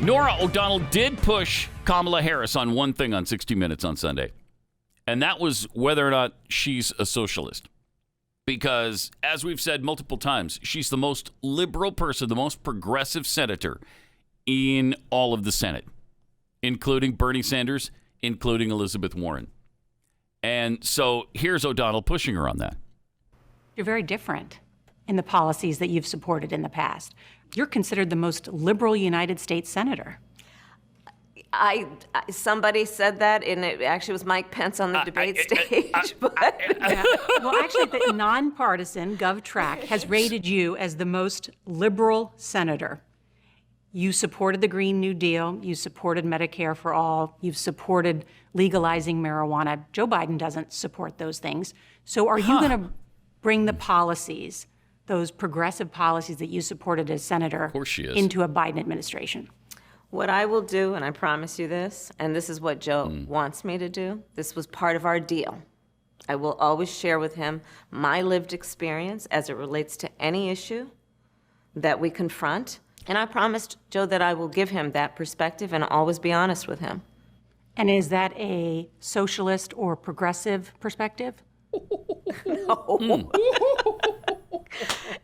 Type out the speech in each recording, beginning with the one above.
Norah O'Donnell did push Kamala Harris on one thing on 60 Minutes on Sunday, and that was whether or not she's a socialist. Because, as we've said multiple times, she's the most liberal person, the most progressive senator in all of the Senate, including Bernie Sanders, including Elizabeth Warren. And so here's O'Donnell pushing her on that. You're very different in the policies that you've supported in the past. You're considered the most liberal United States senator. Somebody said that, and it actually was Mike Pence on the debate stage. Well, actually, the nonpartisan GovTrack has rated you as the most liberal senator. You supported the Green New Deal. You supported Medicare for all. You've supported legalizing marijuana. Joe Biden doesn't support those things. So are you going to bring the policies, those progressive policies that you supported as senator, of course she is, into a Biden administration? What I will do, and I promise you this, and this is what Joe wants me to do, this was part of our deal. I will always share with him my lived experience as it relates to any issue that we confront. And I promised Joe that I will give him that perspective and always be honest with him. And is that a socialist or progressive perspective? No.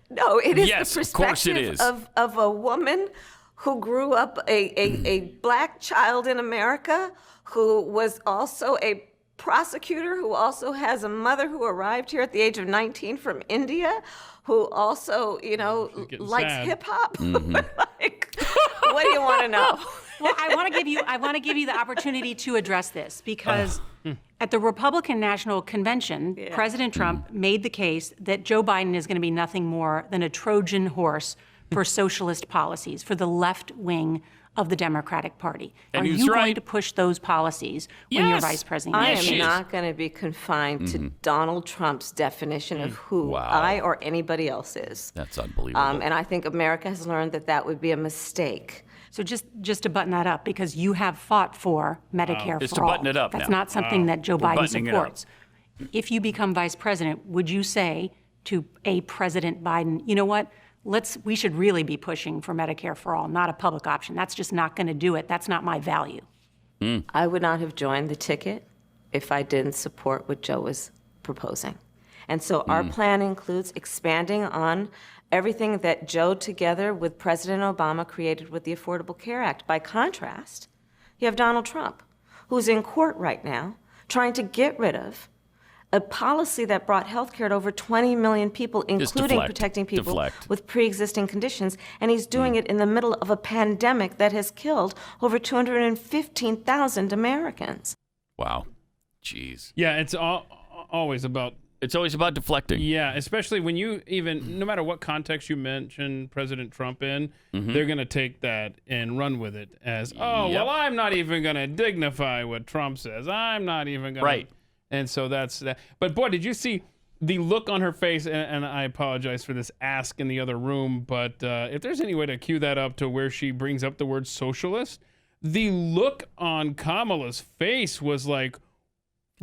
No, it is yes, the of course it perspective is. of a woman who grew up a black child in America, who was also a prosecutor, who also has a mother who arrived here at the age of 19 from India, who also, likes hip hop. Like, what do you want to know? Well, I want to give you the opportunity to address this because at the Republican National Convention, President Trump made the case that Joe Biden is going to be nothing more than a Trojan horse for socialist policies, for the left wing of the Democratic Party. And are you going to push those policies when you're vice president? I am not going to be confined to Donald Trump's definition of who I or anybody else is. That's unbelievable. And I think America has learned that would be a mistake. So just to button that up, because you have fought for Medicare Just for to all. button it up That's now. not something that Joe Biden buttoning it up. supports. If you become vice president, would you say to a President Biden, you know what? We should really be pushing for Medicare for all, not a public option. That's just not going to do it. That's not my value. I would not have joined the ticket if I didn't support what Joe was proposing. And so our plan includes expanding on everything that Joe, together with President Obama, created with the Affordable Care Act. By contrast, you have Donald Trump, who's in court right now trying to get rid of a policy that brought health care to over 20 million people, including protecting people with pre-existing conditions. And he's doing it in the middle of a pandemic that has killed over 215,000 Americans. Wow. Jeez. Yeah, it's always about... It's always about deflecting. Yeah, especially when you no matter what context you mention President Trump in, they're going to take that and run with it as, well, I'm not even going to dignify what Trump says. I'm not even going to... Right. And so that's that. But boy, did you see the look on her face? And I apologize for this ask in the other room, but if there's any way to cue that up to where she brings up the word socialist, the look on Kamala's face was like,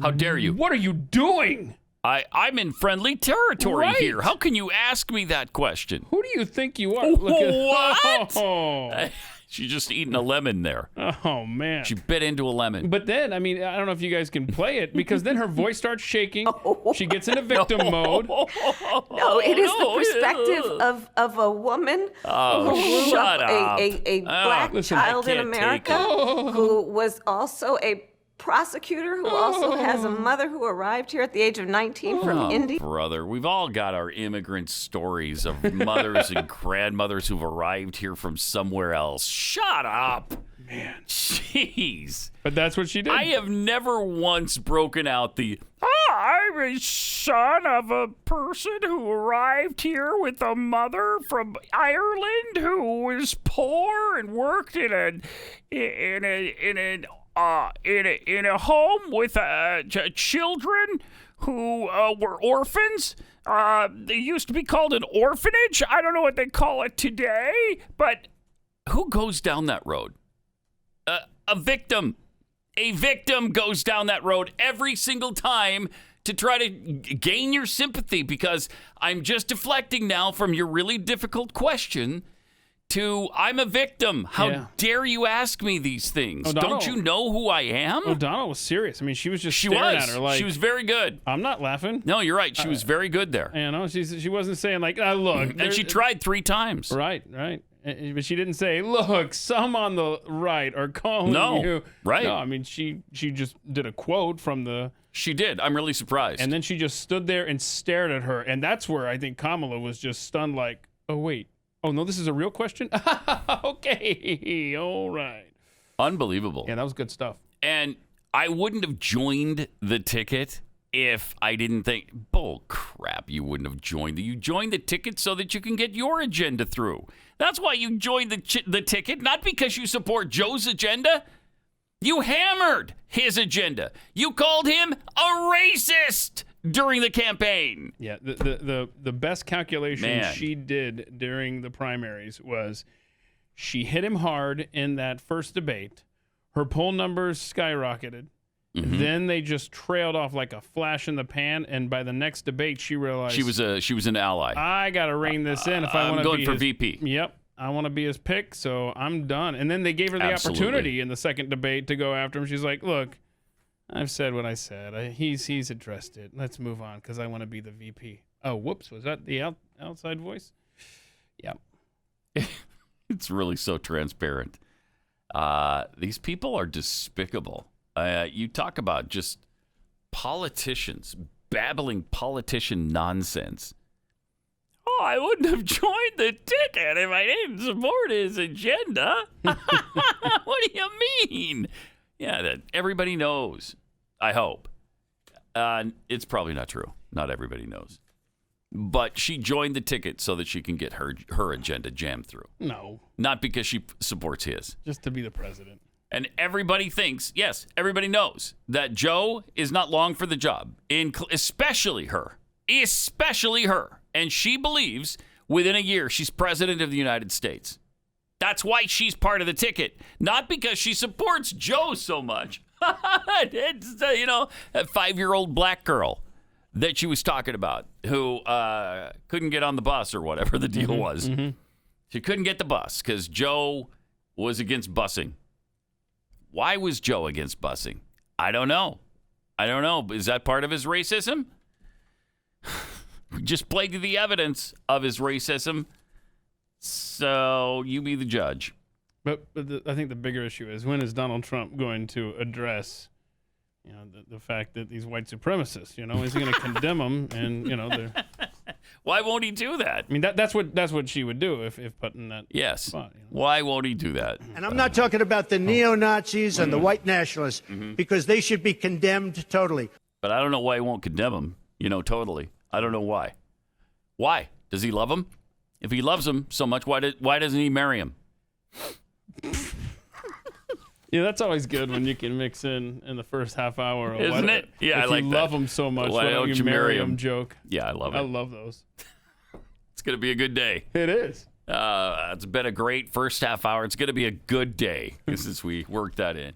how dare you? What are you doing? I'm in friendly territory here. How can you ask me that question? Who do you think you are? What? She's just eating a lemon there. Oh, man. She bit into a lemon. But then, I mean, I don't know if you guys can play it, because then her voice starts shaking. She gets into victim mode. No, it is the perspective of a woman who grew up a black child in America, who was also a prosecutor, who also has a mother who arrived here at the age of 19 from India. Brother, we've all got our immigrant stories of mothers and grandmothers who've arrived here from somewhere else. Shut up. Man. Jeez. But that's what she did. I have never once broken out I'm a son of a person who arrived here with a mother from Ireland who was poor and worked in a home with children who were orphans. They used to be called an orphanage. I don't know what they call it today, but who goes down that road? A victim. A victim goes down that road every single time to try to gain your sympathy, because I'm just deflecting now from your really difficult question to I'm a victim. How dare you ask me these things? O'Donnell, don't you know who I am? O'Donnell was serious. I mean, she was just staring at her like... She was very good. I'm not laughing. No, you're right. She was very good there. You know, she wasn't saying like, look. And she tried 3 times. Right. But she didn't say, look, some on the right are calling you. Right. No, I mean, she just did a quote from the... She did. I'm really surprised. And then she just stood there and stared at her. And that's where I think Kamala was just stunned like, oh, wait. Oh, no, this is a real question? Okay. All right. Unbelievable. Yeah, that was good stuff. And I wouldn't have joined the ticket if I didn't think, bull crap, you wouldn't have joined. You joined the ticket so that you can get your agenda through. That's why you joined the ticket, not because you support Joe's agenda. You hammered his agenda. You called him a racist during the campaign. Yeah, the best calculation Man. she did during the primaries was she hit him hard in that first debate. Her poll numbers skyrocketed. Mm-hmm. Then they just trailed off like a flash in the pan, and by the next debate, she realized She was an ally. I got to rein this in if I want to be I'm going for his, VP. Yep, I want to be his pick, so I'm done. And then they gave her the Absolutely. opportunity in the second debate to go after him. She's like, "Look, I've said what I said. He's addressed it. Let's move on because I want to be the VP." Oh, whoops, was that the outside voice? Yep. It's really so transparent. These people are despicable. You talk about just politicians, babbling politician nonsense. Oh, I wouldn't have joined the ticket if I didn't support his agenda. What do you mean? Yeah, that everybody knows. I hope. It's probably not true. Not everybody knows. But she joined the ticket so that she can get her agenda jammed through. No. Not because she supports his. Just to be the president. And everybody thinks, yes, everybody knows that Joe is not long for the job, especially her. And she believes within a year she's president of the United States. That's why she's part of the ticket, not because she supports Joe so much. It's, that 5-year-old black girl that she was talking about who couldn't get on the bus or whatever the deal was. Mm-hmm. She couldn't get the bus because Joe was against busing. Why was Joe against busing? I don't know. Is that part of his racism? We just played you the evidence of his racism. So you be the judge. But I think the bigger issue is, when is Donald Trump going to address, the fact that these white supremacists, is he going to condemn them? And they're... Why won't he do that? I mean, that's what she would do if put in that spot. Why won't he do that? And I'm not talking about the neo-Nazis and the white nationalists, because they should be condemned totally. But I don't know why he won't condemn them, totally. I don't know why. Why? Does he love them? If he loves them so much, why doesn't he marry him? Yeah, that's always good when you can mix in the first half hour. Isn't it? Yeah, I like that. If you love them so much, why don't you marry them joke. Yeah, I love it. I love those. It's going to be a good day. It is. It's been a great first half hour. It's going to be a good day since we worked that in.